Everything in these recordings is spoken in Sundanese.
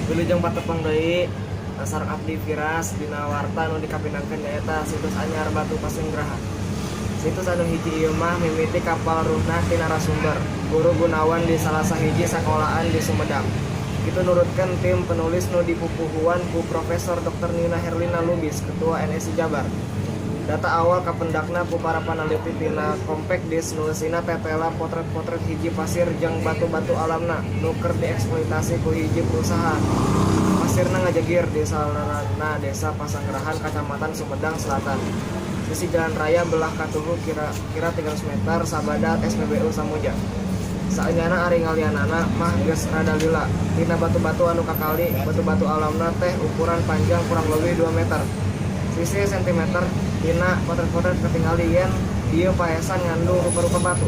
Wilujeng patepang deui sareng abdi Firas dina warta nu dikapinangkeun nyaeta situs anyar Batu Pasinggrahan. Situs anu hiji ieu mah mimiti kapal ruhnah ti narasumber guru Gunawan di salah sahiji sakolahan di Sumedang. Kitu nurutkeun tim penulis nu dipupuhuan ku Profesor Dr. Nina Herlina Lubis, Ketua NSI Jabar. Data awal kapendakna ku para paneliti tina Compact Disc nu eusina tetela potret-potret hiji pasir jeung batu-batu alamna nu keur dieksploitasi ku hiji perusahaan. Pasirna ngajegir di salarana Desa Pasanggrahan, Kacamatan Sumedang Selatan. Sisi jalan raya belah katuhu kira-kira 300 meter sabadat SPBU Samuja. Saenyana ari ngalianana mah geus rada lila. Tina batu-batu anu kakali, batu-batu alamna teh ukuran panjang kurang lebih 2 meter. Sisi sentimeter tina potret-potret ketinggali yen ieu paesan ngandung rupa-rupa batu.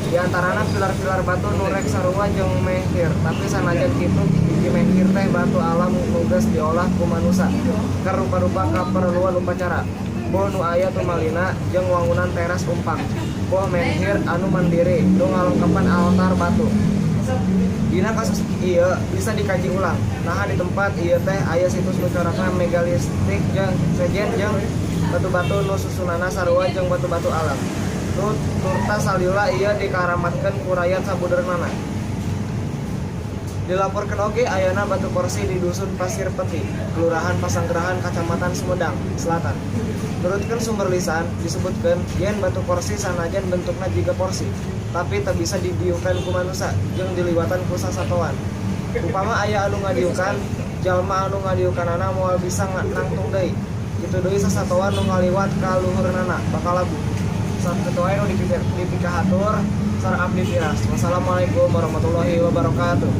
Di antarana pilar-pilar batu nu rek sarua jeung menghir, tapi sanajan kitu hiji menghir teh batu alam nu geus diolah ku manusa keur rupa-rupa kaperluan upacara. Boh nu aya tumalina jeung wangunan teras umpang. Boh menhir anu mandiri nu ngalengkepan altar batu. Dina kasus ieu bisa dikaji ulang. Nah di tempat ieu teh aya situs nu corakna megalistik jeung sejen jeung batu-batu nu susunana sarua jeung batu-batu alam. Turta salila ieu dikaramatkeun ku rakyat sabudeurna. Dilaporkeun oge ayana batu korsi di dusun Pasir Peti, Kelurahan Pasanggrahan, Kacamatan Sumedang Selatan. Nurutkeun sumber lisan disebutkeun yen batu korsi sanajan bentukna jiga porsi, tapi teu bisa didiukan ku manusa jeung diliwatan ku sasatoan. Upama aya anu ngadiukan, jalma anu ngadiukanana moal bisa nangtung deui. Kitu deui sasatoan nu ngaliwat ka luhurna bakal labuh. Saketu aya nu dipikahatur sareng abdi Firas. Wassalamualaikum warahmatullahi wabarakatuh.